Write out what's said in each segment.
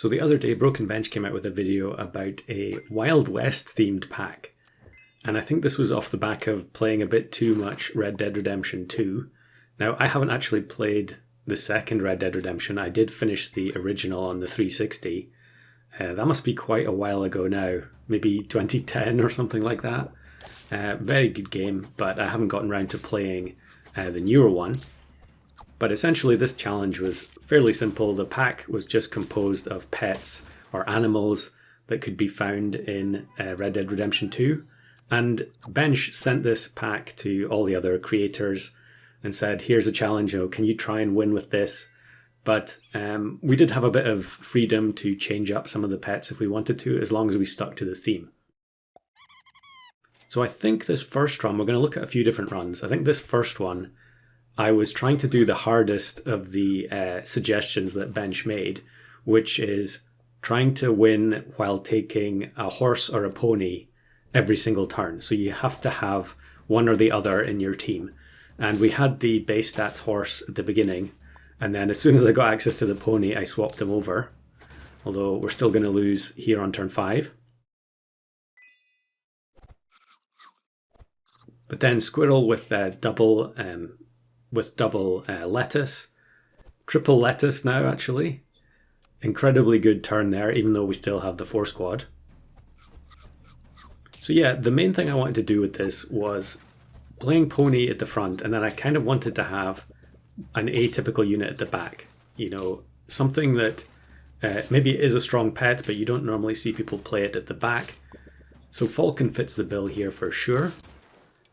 So the other day, Broken Bench came out with a video about a Wild West themed pack. And I think this was off the back of playing a bit too much Red Dead Redemption 2. Now, I haven't actually played the second Red Dead Redemption. I did finish the original on the 360. That must be quite a while ago now, maybe 2010 or something like that. Very good game, but I haven't gotten around to playing the newer one. But essentially this challenge was fairly simple. The pack was just composed of pets or animals that could be found in Red Dead Redemption 2. And Bench sent this pack to all the other creators and said, here's a challenge, can you try and win with this? But we did have a bit of freedom to change up some of the pets if we wanted to, as long as we stuck to the theme. So I think this first run, we're going to look at a few different runs. I think this first one, I was trying to do the hardest of the suggestions that Bench made, which is trying to win while taking a horse or a pony every single turn. So you have to have one or the other in your team. And we had the base stats horse at the beginning. And then as soon as I got access to the pony, I swapped them over. Although we're still going to lose here on turn 5. But then squirrel with double lettuce. Triple lettuce now, actually. Incredibly good turn there, even though we still have the 4 squad. So yeah, the main thing I wanted to do with this was playing pony at the front, and then I kind of wanted to have an atypical unit at the back. Something that maybe is a strong pet, but you don't normally see people play it at the back. So Falcon fits the bill here for sure.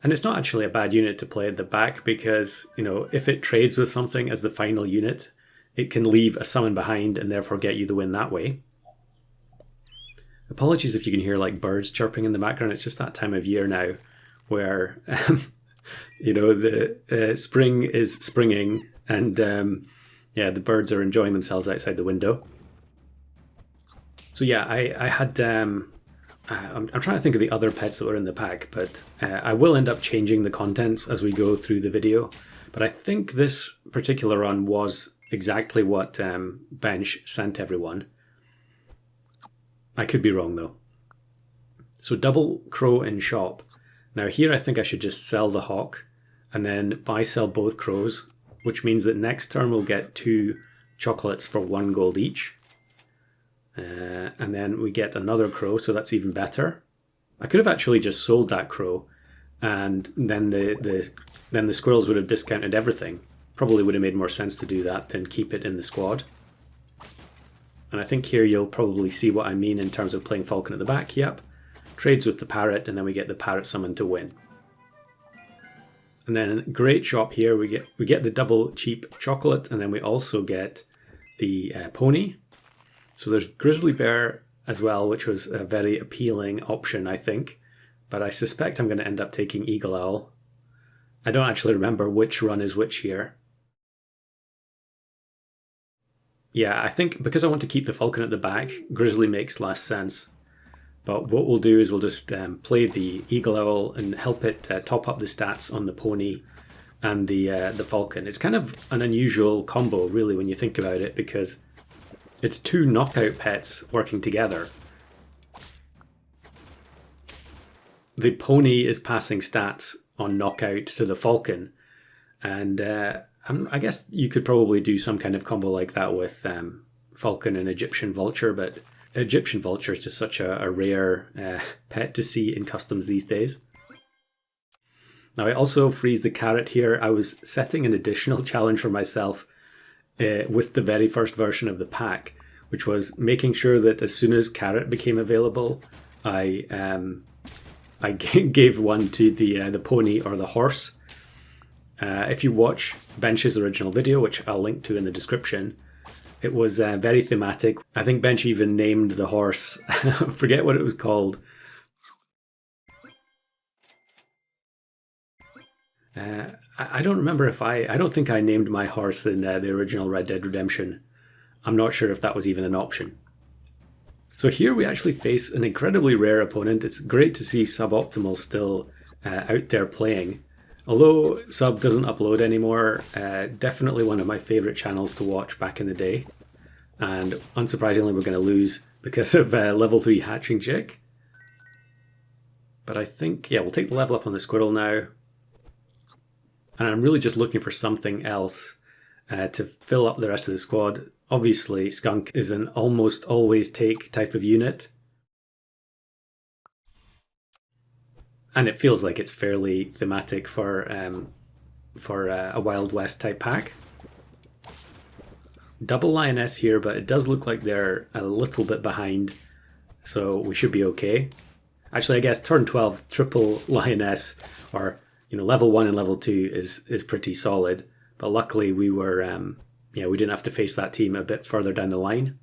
And it's not actually a bad unit to play at the back because, if it trades with something as the final unit, it can leave a summon behind and therefore get you the win that way. Apologies if you can hear like birds chirping in the background. It's just that time of year now where, the spring is springing and the birds are enjoying themselves outside the window. So yeah, I had... I'm trying to think of the other pets that were in the pack, but I will end up changing the contents as we go through the video. But I think this particular run was exactly what Bench sent everyone. I could be wrong though. So double crow in shop. Now here I think I should just sell the hawk and then buy-sell both crows, which means that next turn we'll get 2 chocolates for 1 gold each. And then we get another crow, so that's even better. I could have actually just sold that crow, and then the squirrels would have discounted everything. Probably would have made more sense to do that than keep it in the squad. And I think here you'll probably see what I mean in terms of playing Falcon at the back. Yep, trades with the parrot, and then we get the parrot summon to win. And then great shop here. We get the double cheap chocolate, and then we also get the pony. So there's Grizzly Bear as well, which was a very appealing option, I think. But I suspect I'm going to end up taking Eagle Owl. I don't actually remember which run is which here. Yeah, I think because I want to keep the Falcon at the back, Grizzly makes less sense. But what we'll do is we'll just play the Eagle Owl and help it top up the stats on the pony and the Falcon. It's kind of an unusual combo, really, when you think about it, because it's 2 knockout pets working together. The pony is passing stats on knockout to the Falcon. And I guess you could probably do some kind of combo like that with Falcon and Egyptian Vulture, but Egyptian Vulture is just such a rare pet to see in customs these days. Now I also freeze the carrot here. I was setting an additional challenge for myself with the very first version of the pack, which was making sure that as soon as carrot became available, I gave one to the pony or the horse. If you watch Bench's original video, which I'll link to in the description, it was very thematic. I think Bench even named the horse. I forget what it was called. I don't remember if I don't think I named my horse in the original Red Dead Redemption. I'm not sure if that was even an option. So here we actually face an incredibly rare opponent. It's great to see Suboptimal still out there playing. Although Sub doesn't upload anymore, definitely one of my favourite channels to watch back in the day. And unsurprisingly, we're going to lose because of level 3 hatching chick. But I think, yeah, we'll take the level up on the squirrel now. And I'm really just looking for something else to fill up the rest of the squad. Obviously, skunk is an almost always take type of unit. And it feels like it's fairly thematic for a Wild West type pack. Double lioness here, but it does look like they're a little bit behind, so we should be okay. Actually, I guess turn 12 triple lioness, or level 1 and level 2 is pretty solid. But luckily we were we didn't have to face that team a bit further down the line.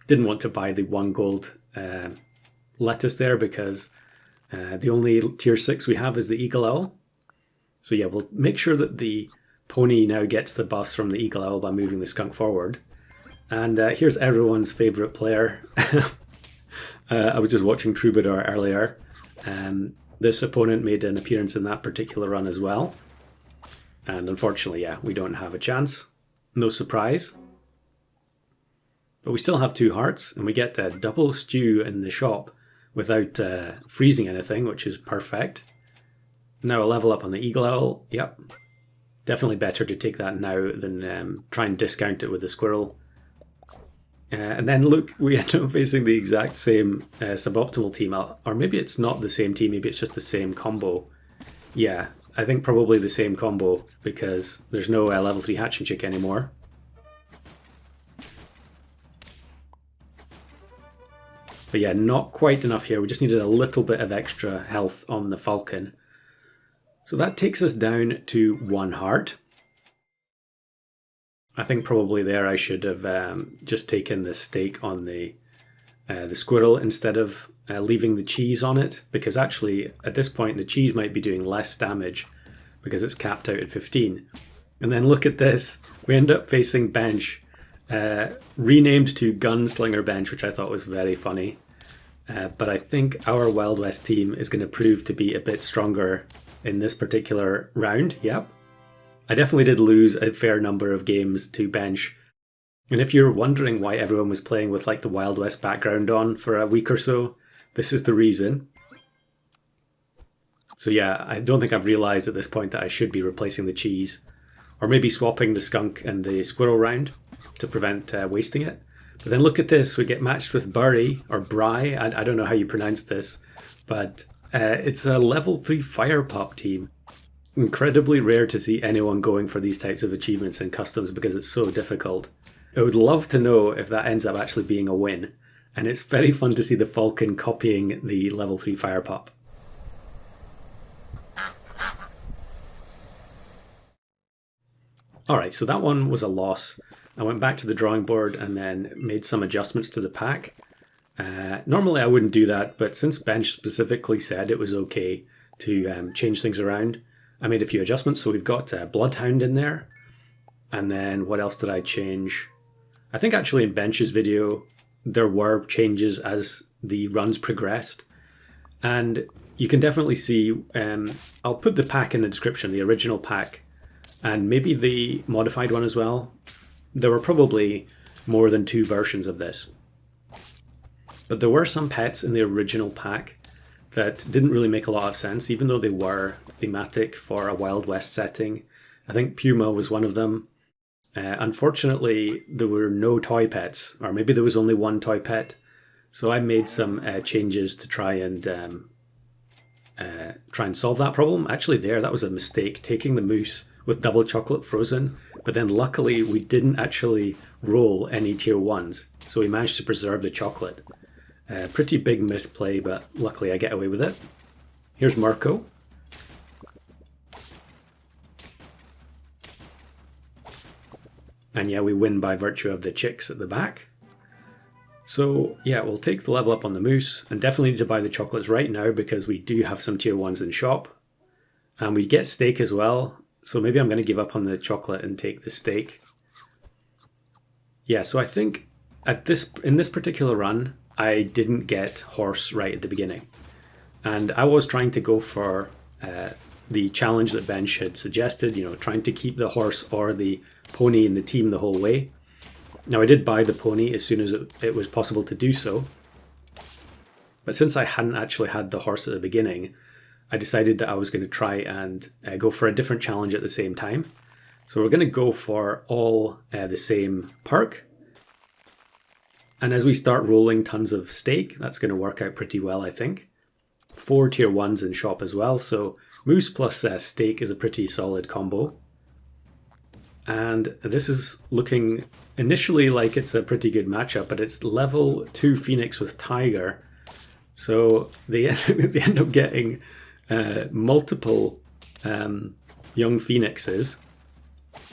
Didn't want to buy the 1 gold lettuce there because the only tier 6 we have is the eagle owl. So yeah, we'll make sure that the pony now gets the buffs from the eagle owl by moving the skunk forward. And here's everyone's favourite player. I was just watching Troubadour earlier. This opponent made an appearance in that particular run as well. And unfortunately, yeah, we don't have a chance. No surprise. But we still have 2 hearts, and we get a double stew in the shop without freezing anything, which is perfect. Now a level up on the eagle owl. Yep. Definitely better to take that now than try and discount it with the squirrel. And then look, we end up facing the exact same suboptimal team. Or maybe it's not the same team, maybe it's just the same combo. Yeah, I think probably the same combo because there's no level 3 hatching chick anymore. But yeah, not quite enough here. We just needed a little bit of extra health on the falcon. So that takes us down to 1 heart. I think probably there I should have just taken the steak on the squirrel instead of leaving the cheese on it, because actually at this point the cheese might be doing less damage because it's capped out at 15. And then look at this, we end up facing bench, renamed to Gunslinger Bench, which I thought was very funny. But I think our Wild West team is going to prove to be a bit stronger in this particular round. Yep. I definitely did lose a fair number of games to bench. And if you're wondering why everyone was playing with like the Wild West background on for a week or so, this is the reason. So yeah, I don't think I've realised at this point that I should be replacing the cheese. Or maybe swapping the skunk and the squirrel round to prevent wasting it. But then look at this, we get matched with Burry, or Bry, I don't know how you pronounce this, but it's a level 3 fire pup team. Incredibly rare to see anyone going for these types of achievements in customs because it's so difficult. I would love to know if that ends up actually being a win. And it's very fun to see the falcon copying the level 3 fire pup. Alright, so that one was a loss. I went back to the drawing board and then made some adjustments to the pack. Normally I wouldn't do that, but since Bench specifically said it was okay to change things around, I made a few adjustments. So we've got Bloodhound in there. And then what else did I change? I think actually in Bench's video, there were changes as the runs progressed. And you can definitely see, I'll put the pack in the description, the original pack, and maybe the modified one as well. There were probably more than 2 versions of this. But there were some pets in the original pack that didn't really make a lot of sense, even though they were thematic for a Wild West setting. I think Puma was one of them. Unfortunately, there were no toy pets, or maybe there was only 1 toy pet. So I made some changes to try and solve that problem. Actually that was a mistake, taking the moose with double chocolate frozen, but then luckily we didn't actually roll any tier 1s, so we managed to preserve the chocolate. Pretty big misplay, but luckily I get away with it. Here's Marco. And yeah, we win by virtue of the chicks at the back. So yeah, we'll take the level up on the moose, and definitely need to buy the chocolates right now because we do have some tier 1s in shop. And we get steak as well, so maybe I'm going to give up on the chocolate and take the steak. Yeah, so I think in this particular run, I didn't get horse right at the beginning. And I was trying to go for the challenge that Bench had suggested, trying to keep the horse or the pony in the team the whole way. Now I did buy the pony as soon as it was possible to do so, but since I hadn't actually had the horse at the beginning, I decided that I was going to try and go for a different challenge at the same time. So we're going to go for all the same perk. And as we start rolling tons of stake, that's going to work out pretty well, I think. 4 tier 1s in shop as well, so moose plus stake is a pretty solid combo. And this is looking initially like it's a pretty good matchup, but it's level 2 Phoenix with Tiger. So they end up getting multiple young Phoenixes.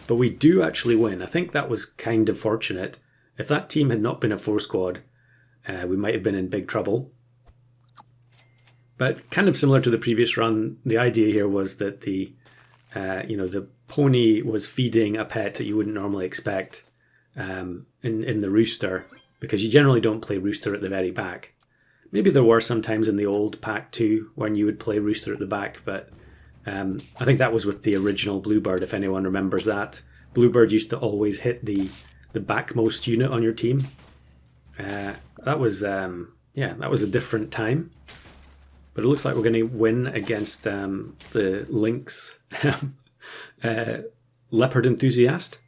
But we do actually win. I think that was kind of fortunate. If that team had not been a 4-squad, we might have been in big trouble. But kind of similar to the previous run, the idea here was that the pony was feeding a pet that you wouldn't normally expect in the rooster, because you generally don't play rooster at the very back. Maybe there were some times in the old pack too when you would play rooster at the back, but I think that was with the original Bluebird, if anyone remembers that. Bluebird used to always hit the backmost unit on your team. That was a different time. But it looks like we're going to win against the Lynx Leopard Enthusiast.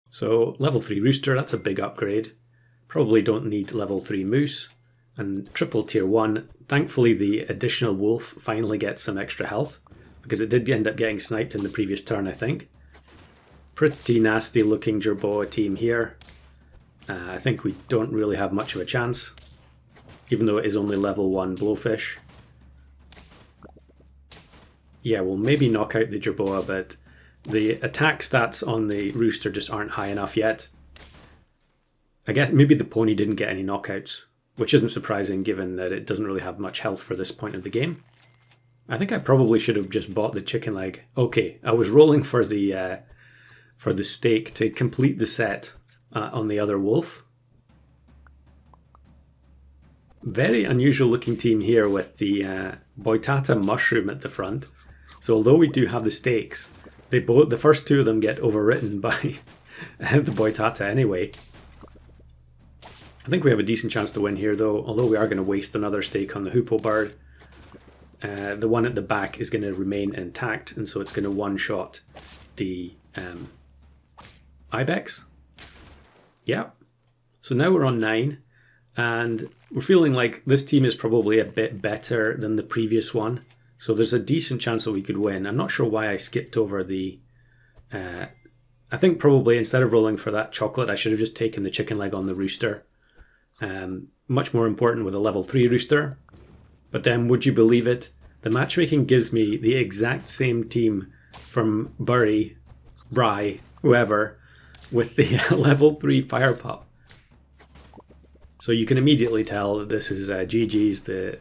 So level 3 Rooster, that's a big upgrade. Probably don't need level 3 Moose. And triple tier 1. Thankfully the additional Wolf finally gets some extra health, because it did end up getting sniped in the previous turn, I think. Pretty nasty looking Jerboa team here. I think we don't really have much of a chance, even though it is only level 1 Blowfish. Yeah, we'll maybe knock out the Jerboa, but the attack stats on the Rooster just aren't high enough yet. I guess maybe the pony didn't get any knockouts, which isn't surprising given that it doesn't really have much health for this point of the game. I think I probably should have just bought the chicken leg. Okay, I was rolling for the stake to complete the set on the other wolf. Very unusual looking team here with the Boitata mushroom at the front. So although we do have the stakes, the first two of them get overwritten by the Boitata anyway. I think we have a decent chance to win here though, although we are going to waste another stake on the Hoopoe bird. The one at the back is going to remain intact, and so it's going to one-shot the Ibex. Yeah. So now we're on 9, and we're feeling like this team is probably a bit better than the previous one. So there's a decent chance that we could win. I'm not sure why I skipped over the... I think probably instead of rolling for that chocolate, I should have just taken the chicken leg on the Rooster. Much more important with a level 3 Rooster. But then, would you believe it? The matchmaking gives me the exact same team from Bury, Bry, whoever, with the level 3 Fire Pup. So you can immediately tell that this is GG's. The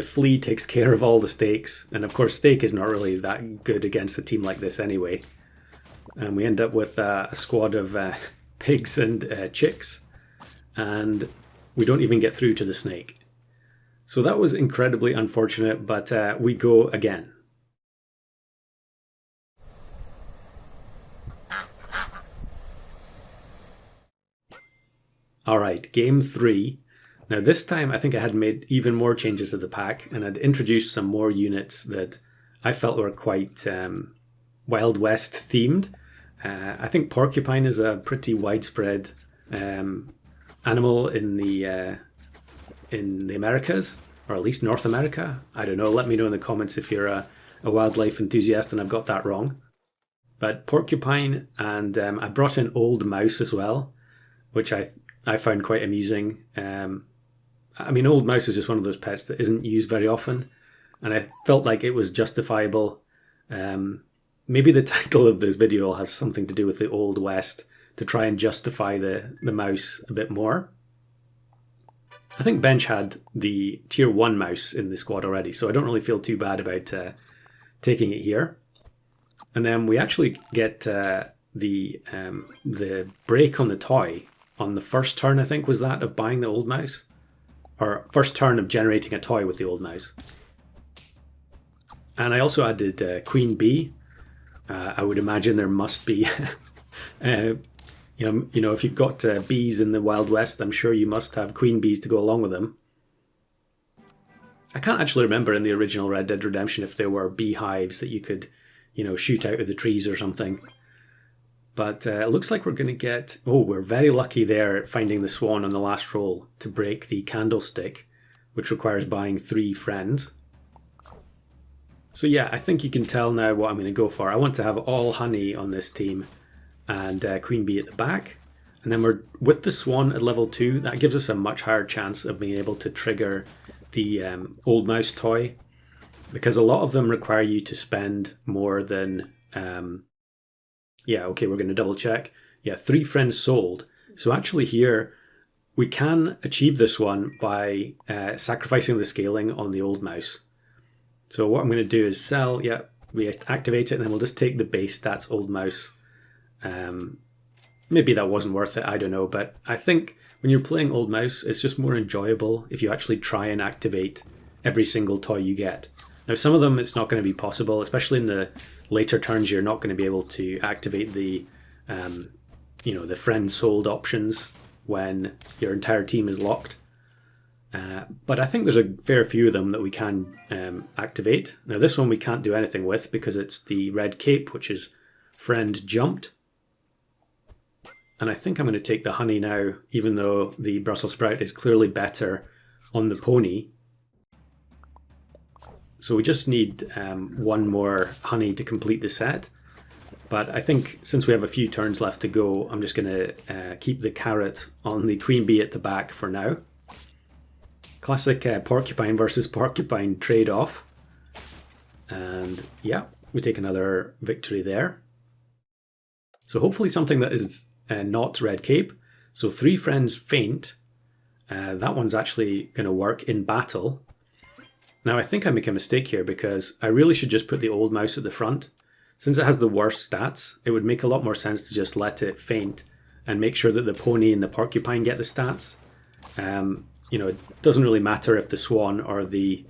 flea takes care of all the stakes. And of course, stake is not really that good against a team like this anyway. And we end up with a squad of pigs and chicks. And we don't even get through to the snake. So that was incredibly unfortunate, but we go again. Alright, game 3. Now this time I think I had made even more changes to the pack, and I'd introduced some more units that I felt were quite Wild West themed. I think porcupine is a pretty widespread animal in the Americas, or at least North America. I don't know, let me know in the comments if you're a wildlife enthusiast and I've got that wrong. But porcupine, and I brought in old mouse as well, which I found quite amusing. I mean, old mouse is just one of those pets that isn't used very often, and I felt like it was justifiable. Maybe the title of this video has something to do with the Old West, to try and justify the mouse a bit more. I think Bench had the tier 1 mouse in the squad already, so I don't really feel too bad about taking it here. And then we actually get the break on the toy on the first turn, I think, was that, of buying the old mouse. Or first turn of generating a toy with the old mouse. And I also added Queen Bee, I would imagine there must be, if you've got bees in the Wild West, I'm sure you must have queen bees to go along with them. I can't actually remember in the original Red Dead Redemption if there were beehives that you could, shoot out of the trees or something. But it looks like we're going to get... Oh, we're very lucky there at finding the swan on the last roll to break the candlestick, which requires buying 3 friends. So yeah, I think you can tell now what I'm going to go for. I want to have all honey on this team and queen bee at the back. And then we're with the swan at level 2. That gives us a much higher chance of being able to trigger the old mouse toy, because a lot of them require you to spend more than... yeah, okay, we're going to double check. Yeah, 3 friends sold. So actually here, we can achieve this one by sacrificing the scaling on the old mouse. So what I'm going to do is sell, yeah, we activate it, and then we'll just take the base stats old mouse. Maybe that wasn't worth it, I don't know, but I think when you're playing old mouse, it's just more enjoyable if you actually try and activate every single toy you get. Now, some of them it's not going to be possible, especially in the later turns. You're not going to be able to activate the, the friend sold options when your entire team is locked. But I think there's a fair few of them that we can activate. Now, this one we can't do anything with because it's the red cape, which is friend jumped. And I think I'm going to take the honey now, even though the Brussels sprout is clearly better on the pony. So we just need 1 more honey to complete the set. But I think since we have a few turns left to go, I'm just going to keep the carrot on the queen bee at the back for now. Classic porcupine versus porcupine trade-off. And yeah, we take another victory there. So hopefully something that is not red cape. So 3 friends faint. That one's actually going to work in battle. Now, I think I make a mistake here because I really should just put the old mouse at the front. Since it has the worst stats, it would make a lot more sense to just let it faint and make sure that the pony and the porcupine get the stats. It doesn't really matter if the swan or the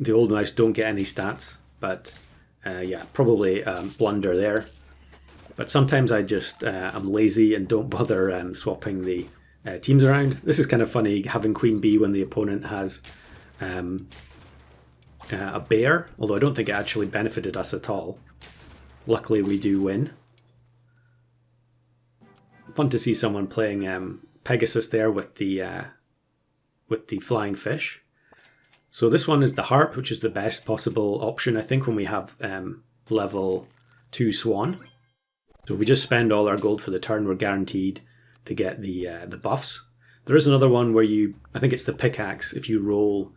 old mouse don't get any stats, but yeah, probably blunder there. But sometimes I just, I'm lazy and don't bother swapping the teams around. This is kind of funny, having queen bee when the opponent has... a bear, although I don't think it actually benefited us at all. Luckily we do win. Fun to see someone playing Pegasus there with the flying fish. So this one is the harp, which is the best possible option, I think, when we have level 2 swan. So if we just spend all our gold for the turn, we're guaranteed to get the buffs. There is another one where I think it's the pickaxe, if you roll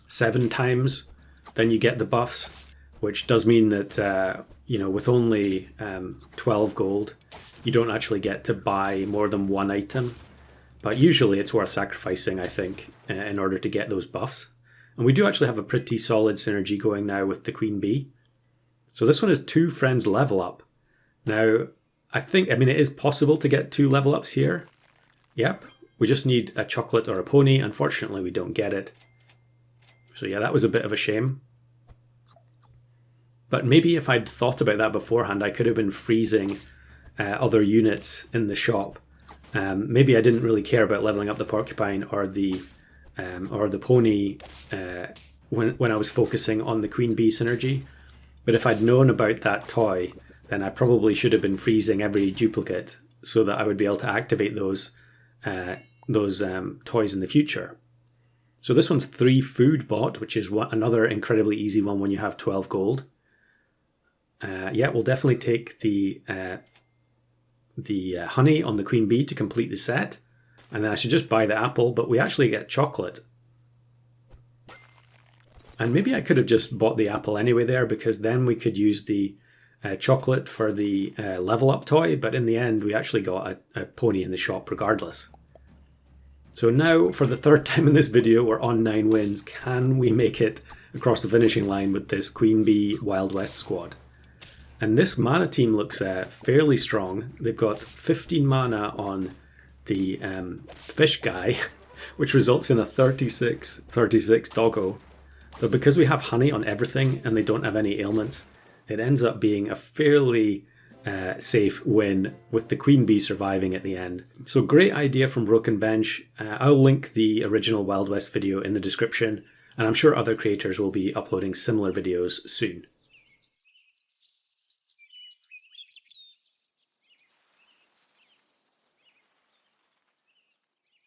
7 times, then you get the buffs, which does mean that, with only 12 gold, you don't actually get to buy more than 1 item. But usually it's worth sacrificing, I think, in order to get those buffs. And we do actually have a pretty solid synergy going now with the queen bee. So this one is 2 friends level up. Now, it is possible to get 2 level ups here. Yep, we just need a chocolate or a pony. Unfortunately, we don't get it. So yeah, that was a bit of a shame. But maybe if I'd thought about that beforehand, I could have been freezing other units in the shop. Maybe I didn't really care about leveling up the porcupine or the pony when I was focusing on the queen bee synergy. But if I'd known about that toy, then I probably should have been freezing every duplicate so that I would be able to activate those toys in the future. So this one's 3 food bot, which is another incredibly easy one when you have 12 gold. Yeah, we'll definitely take the honey on the queen bee to complete the set. And then I should just buy the apple, but we actually get chocolate. And maybe I could have just bought the apple anyway there, because then we could use the chocolate for the level up toy. But in the end, we actually got a pony in the shop regardless. So now, for the 3rd time in this video, we're on 9 wins. Can we make it across the finishing line with this Queen Bee Wild West squad? And this mana team looks fairly strong. They've got 15 mana on the fish guy, which results in a 36 doggo. But because we have honey on everything and they don't have any ailments, it ends up being a fairly safe win with the queen bee surviving at the end. So great idea from Broken Bench. I'll link the original Wild West video in the description, and I'm sure other creators will be uploading similar videos soon.